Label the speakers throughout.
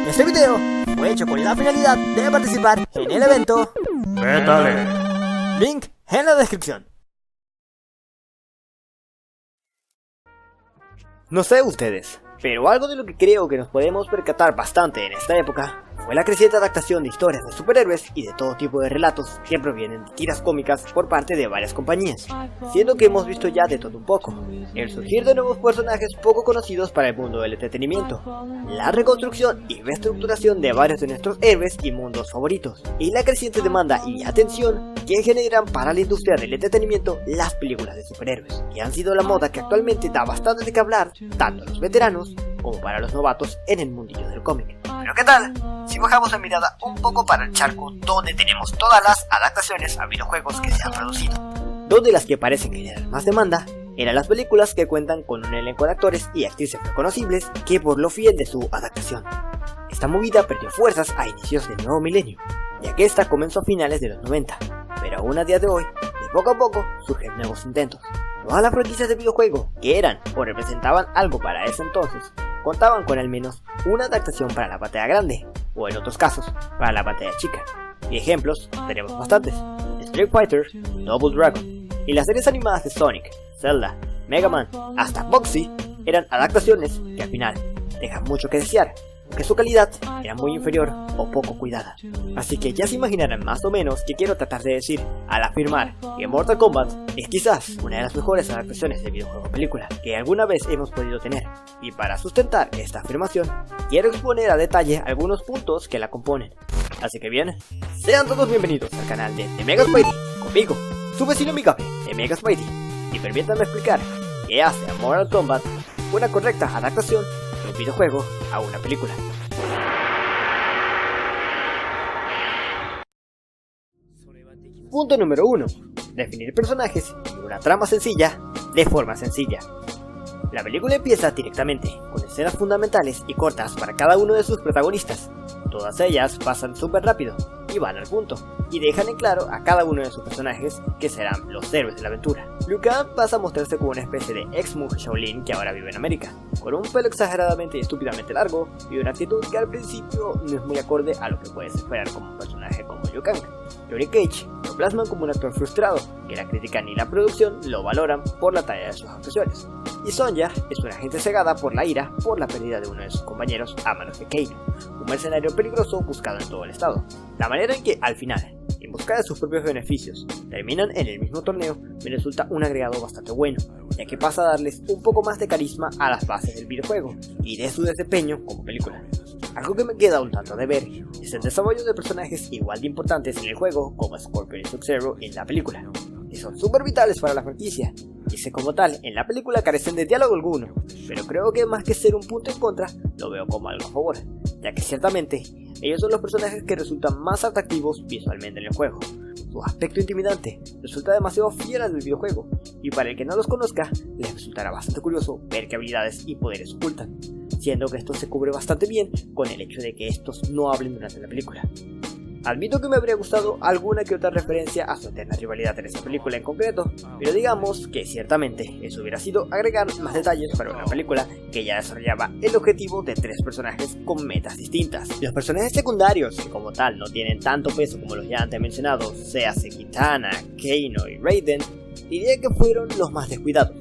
Speaker 1: Este video fue hecho con la finalidad de participar en el evento
Speaker 2: Métale.
Speaker 1: Link en la descripción. No sé ustedes, pero algo de lo que creo que nos podemos percatar bastante en esta época fue la creciente adaptación de historias de superhéroes y de todo tipo de relatos que provienen de tiras cómicas por parte de varias compañías, siendo que hemos visto ya de todo un poco, el surgir de nuevos personajes poco conocidos para el mundo del entretenimiento, la reconstrucción y reestructuración de varios de nuestros héroes y mundos favoritos, y la creciente demanda y atención que generan para la industria del entretenimiento las películas de superhéroes, que han sido la moda que actualmente da bastante de qué hablar, tanto a los veteranos como para los novatos en el mundillo del cómic. Pero ¿qué tal si bajamos la mirada un poco para el charco donde tenemos todas las adaptaciones a videojuegos que se han producido? Donde las que parecen generar más demanda eran las películas que cuentan con un elenco de actores y actrices reconocibles que por lo fiel de su adaptación. Esta movida perdió fuerzas a inicios del nuevo milenio, ya que esta comenzó a finales de los 90, pero aún a día de hoy, de poco a poco, surgen nuevos intentos. Todas las franquicias de videojuego que eran o representaban algo para ese entonces, contaban con al menos una adaptación para la pantalla grande, o en otros casos, para la pantalla chica. Y ejemplos tenemos bastantes: Street Fighter, Double Dragon, y las series animadas de Sonic, Zelda, Mega Man, hasta Boxy, eran adaptaciones que al final dejan mucho que desear, que su calidad era muy inferior o poco cuidada. Así que ya se imaginarán más o menos qué quiero tratar de decir al afirmar que Mortal Kombat es quizás una de las mejores adaptaciones de videojuego a película que alguna vez hemos podido tener. Y para sustentar esta afirmación, quiero exponer a detalle algunos puntos que la componen. Así que bien, sean todos bienvenidos al canal de The Mega Spidey, conmigo, su vecino amigable, The Mega Spidey, y permítanme explicar qué hace a Mortal Kombat una correcta adaptación de un videojuego a una película. Punto número 1. Definir personajes y una trama sencilla de forma sencilla. La película empieza directamente con escenas fundamentales y cortas para cada uno de sus protagonistas. Todas ellas pasan súper rápido y van al punto, y dejan en claro a cada uno de sus personajes que serán los héroes de la aventura. Liu Kang pasa a mostrarse como una especie de ex-monje Shaolin que ahora vive en América, con un pelo exageradamente y estúpidamente largo y una actitud que al principio no es muy acorde a lo que puedes esperar como un personaje como Liu Kang. Johnny Cage lo plasman como un actor frustrado, que la crítica ni la producción lo valoran por la talla de sus actuaciones. Y Sonya es una agente cegada por la ira por la pérdida de uno de sus compañeros a manos de Kano, un mercenario peligroso buscado en todo el estado. La manera en que, al final, en busca de sus propios beneficios, terminan en el mismo torneo me resulta un agregado bastante bueno, ya que pasa a darles un poco más de carisma a las bases del videojuego y de su desempeño como película. Algo que me queda un tanto de ver es el desarrollo de personajes igual de importantes en el juego como Scorpion y Sub-Zero en la película, que son súper vitales para la franquicia, y que como tal en la película carecen de diálogo alguno, pero creo que más que ser un punto en contra, lo veo como algo a favor, ya que ciertamente ellos son los personajes que resultan más atractivos visualmente en el juego. Su aspecto intimidante resulta demasiado fiel al del videojuego, y para el que no los conozca, les resultará bastante curioso ver qué habilidades y poderes ocultan, siendo que esto se cubre bastante bien con el hecho de que estos no hablen durante la película. Admito que me habría gustado alguna que otra referencia a su eterna rivalidad en esta película en concreto, pero digamos que ciertamente eso hubiera sido agregar más detalles para una película que ya desarrollaba el objetivo de tres personajes con metas distintas. Los personajes secundarios, que como tal no tienen tanto peso como los ya antes mencionados, sea Kitana, Kano y Raiden, diría que fueron los más descuidados,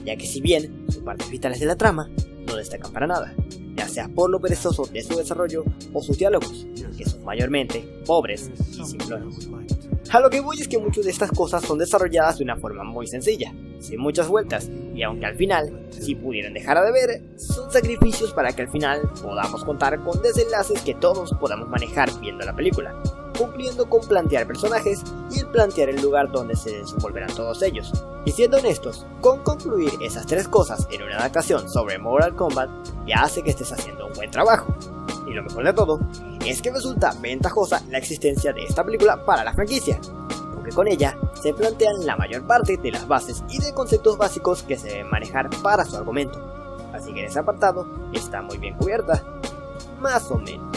Speaker 1: ya que si bien sus partes vitales de la trama no destacan para nada, ya sea por lo perezoso de su desarrollo o sus diálogos, que son mayormente pobres y simplones. A lo que voy es que muchas de estas cosas son desarrolladas de una forma muy sencilla, sin muchas vueltas, y aunque al final, si pudieran dejar de ver, son sacrificios para que al final podamos contar con desenlaces que todos podamos manejar viendo la película, cumpliendo con plantear personajes y el plantear el lugar donde se desenvolverán todos ellos. Y siendo honestos, con concluir esas tres cosas en una adaptación sobre Mortal Kombat ya hace que estés haciendo un buen trabajo. Y lo mejor de todo es que resulta ventajosa la existencia de esta película para la franquicia, porque con ella se plantean la mayor parte de las bases y de conceptos básicos que se deben manejar para su argumento. Así que en ese apartado está muy bien cubierta, más o menos.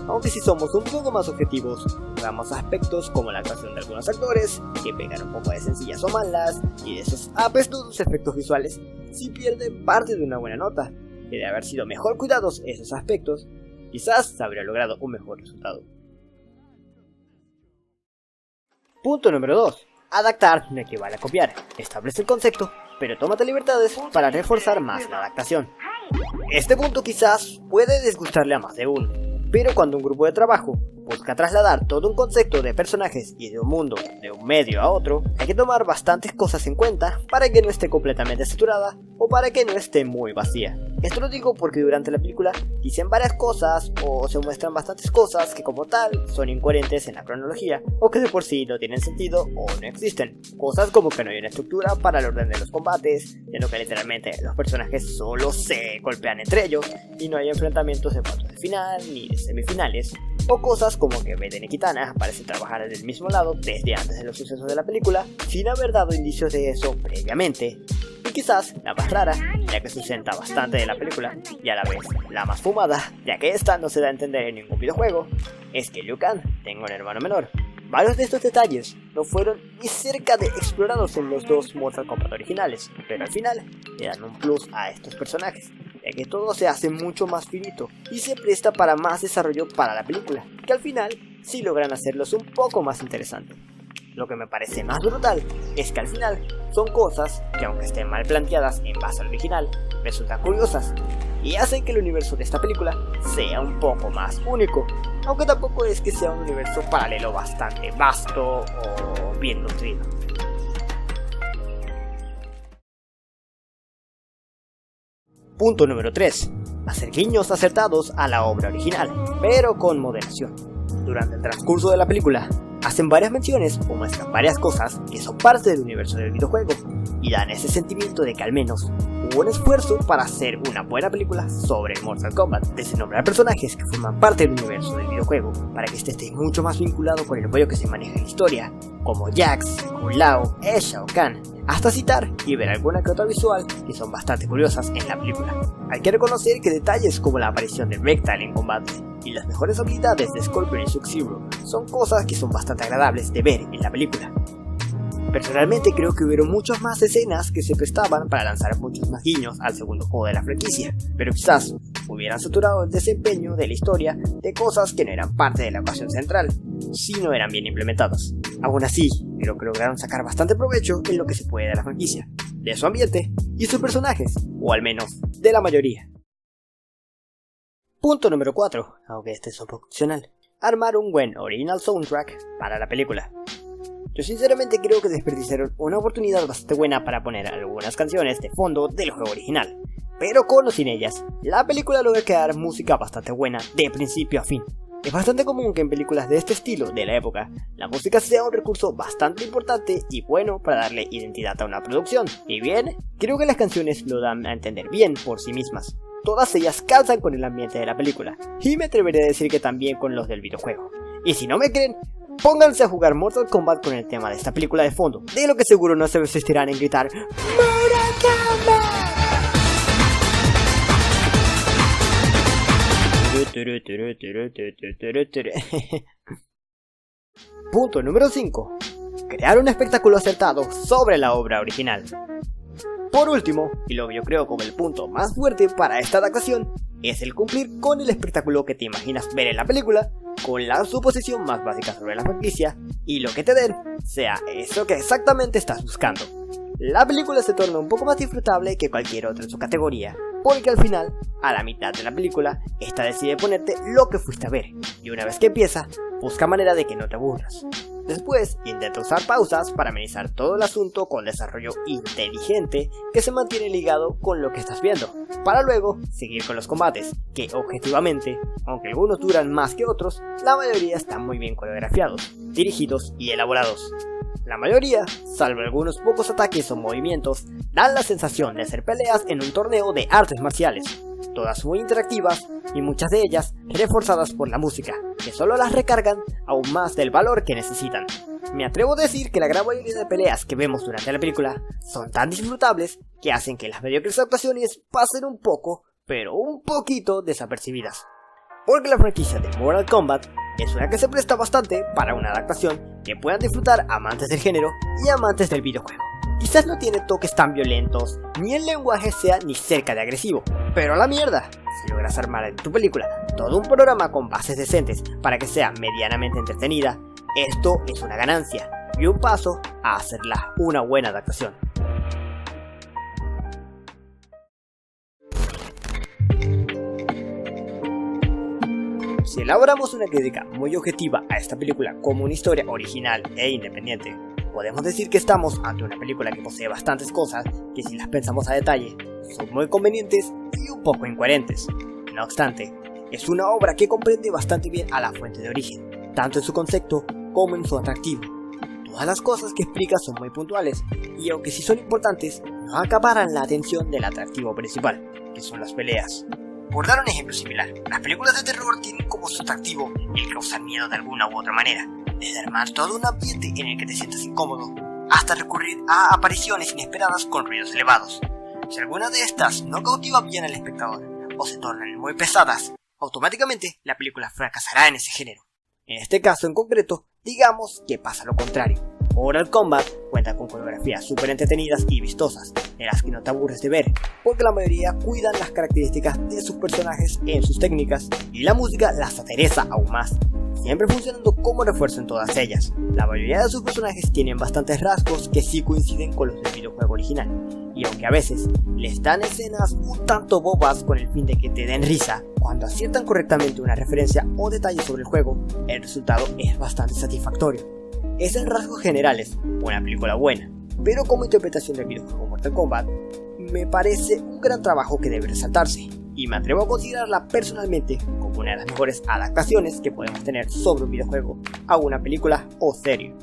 Speaker 1: Aunque si somos un poco más objetivos, damos aspectos como la actuación de algunos actores, que pegan un poco de sencillas o malas, y de esos apestosos efectos visuales, si pierden parte de una buena nota, que de haber sido mejor cuidados esos aspectos, quizás se habría logrado un mejor resultado. Punto número 2. Adaptar no equivale a copiar. Establece el concepto, pero tómate libertades para reforzar más la adaptación. Este punto quizás puede disgustarle a más de uno, pero cuando un grupo de trabajo busca trasladar todo un concepto de personajes y de un mundo de un medio a otro, hay que tomar bastantes cosas en cuenta para que no esté completamente saturada o para que no esté muy vacía. Esto lo digo porque durante la película dicen varias cosas o se muestran bastantes cosas que como tal son incoherentes en la cronología o que de por sí no tienen sentido o no existen. Cosas como que no hay una estructura para el orden de los combates, sino que literalmente los personajes solo se golpean entre ellos y no hay enfrentamientos de cuartos de final ni de semifinales. O cosas como que Raiden y Kitana parecen trabajar del mismo lado desde antes de los sucesos de la película, sin haber dado indicios de eso previamente. Y quizás la más rara, ya que sustenta bastante de la película, y a la vez la más fumada, ya que esta no se da a entender en ningún videojuego, es que Liu Kang tenga un hermano menor. Varios de estos detalles no fueron ni cerca de explorados en los dos Mortal Kombat originales, pero al final le dan un plus a estos personajes, ya que todo se hace mucho más finito y se presta para más desarrollo para la película, que al final sí logran hacerlos un poco más interesantes. Lo que me parece más brutal es que al final son cosas que, aunque estén mal planteadas en base al original, resultan curiosas y hacen que el universo de esta película sea un poco más único, aunque tampoco es que sea un universo paralelo bastante vasto o bien nutrido. Punto número 3. Hacer guiños acertados a la obra original, pero con moderación. Durante el transcurso de la película, hacen varias menciones o muestran varias cosas que son parte del universo del videojuego y dan ese sentimiento de que al menos hubo un esfuerzo para hacer una buena película sobre el Mortal Kombat, desde nombrar personajes que forman parte del universo del videojuego para que este esté mucho más vinculado con el rollo que se maneja en la historia, como Jax, Kung Lao, Shao Kahn, hasta citar y ver alguna que otra visual que son bastante curiosas en la película. Hay que reconocer que detalles como la aparición de Reptile en combate y las mejores habilidades de Scorpion y Sub-Zero son cosas que son bastante agradables de ver en la película. Personalmente creo que hubieron muchas más escenas que se prestaban para lanzar muchos más guiños al segundo juego de la franquicia, pero quizás hubieran saturado el desempeño de la historia de cosas que no eran parte de la ocasión central, si no eran bien implementadas. Aún así, creo que lograron sacar bastante provecho en lo que se puede de la franquicia, de su ambiente y sus personajes, o al menos de la mayoría. Punto número 4, aunque este es un poco opcional: armar un buen original soundtrack para la película. Yo sinceramente creo que desperdiciaron una oportunidad bastante buena para poner algunas canciones de fondo del juego original, pero con o sin ellas, la película logra crear música bastante buena de principio a fin. Es bastante común que en películas de este estilo de la época, la música sea un recurso bastante importante y bueno para darle identidad a una producción, y bien, creo que las canciones lo dan a entender bien por sí mismas. Todas ellas calzan con el ambiente de la película, y me atreveré a decir que también con los del videojuego. Y si no me creen, pónganse a jugar Mortal Kombat con el tema de esta película de fondo, de lo que seguro no se resistirán en gritar ¡Mortal Kombat! Punto número 5. Crear un espectáculo acertado sobre la obra original. Por último, y lo que yo creo como el punto más fuerte para esta adaptación, es el cumplir con el espectáculo que te imaginas ver en la película, con la suposición más básica sobre la franquicia, y lo que te den sea eso que exactamente estás buscando. La película se torna un poco más disfrutable que cualquier otra en su categoría, porque al final, a la mitad de la película, esta decide ponerte lo que fuiste a ver, y una vez que empieza, busca manera de que no te aburras. Después, intenta usar pausas para amenizar todo el asunto con desarrollo inteligente que se mantiene ligado con lo que estás viendo, para luego seguir con los combates, que objetivamente, aunque algunos duran más que otros, la mayoría están muy bien coreografiados, dirigidos y elaborados. La mayoría, salvo algunos pocos ataques o movimientos, dan la sensación de hacer peleas en un torneo de artes marciales, todas muy interactivas y muchas de ellas reforzadas por la música, que solo las recargan aún más del valor que necesitan. Me atrevo a decir que la gran mayoría de peleas que vemos durante la película son tan disfrutables que hacen que las mediocres actuaciones pasen un poco, pero un poquito desapercibidas. Porque la franquicia de Mortal Kombat es una que se presta bastante para una adaptación que puedan disfrutar amantes del género y amantes del videojuego. Quizás no tiene toques tan violentos, ni el lenguaje sea ni cerca de agresivo, pero a la mierda, si logras armar en tu película todo un programa con bases decentes para que sea medianamente entretenida, esto es una ganancia y un paso a hacerla una buena adaptación. Si elaboramos una crítica muy objetiva a esta película como una historia original e independiente, podemos decir que estamos ante una película que posee bastantes cosas que, si las pensamos a detalle, son muy convenientes y un poco incoherentes. No obstante, es una obra que comprende bastante bien a la fuente de origen, tanto en su concepto como en su atractivo. Todas las cosas que explica son muy puntuales, y aunque sí son importantes, no acaparan la atención del atractivo principal, que son las peleas. Por dar un ejemplo similar, las películas de terror tienen como su atractivo el causar miedo de alguna u otra manera, desde armar todo un ambiente en el que te sientas incómodo, hasta recurrir a apariciones inesperadas con ruidos elevados. Si alguna de estas no cautiva bien al espectador, o se tornan muy pesadas, automáticamente la película fracasará en ese género. En este caso en concreto, digamos que pasa lo contrario. Mortal Kombat cuenta con coreografías súper entretenidas y vistosas, en las que no te aburres de ver, porque la mayoría cuidan las características de sus personajes en sus técnicas, y la música las adereza aún más, siempre funcionando como refuerzo en todas ellas. La mayoría de sus personajes tienen bastantes rasgos que sí coinciden con los del videojuego original, y aunque a veces les dan escenas un tanto bobas con el fin de que te den risa, cuando aciertan correctamente una referencia o detalle sobre el juego, el resultado es bastante satisfactorio. Es en rasgos generales una película buena, pero como interpretación del videojuego Mortal Kombat, me parece un gran trabajo que debe resaltarse, y me atrevo a considerarla personalmente como una de las mejores adaptaciones que podemos tener sobre un videojuego a una película o serie.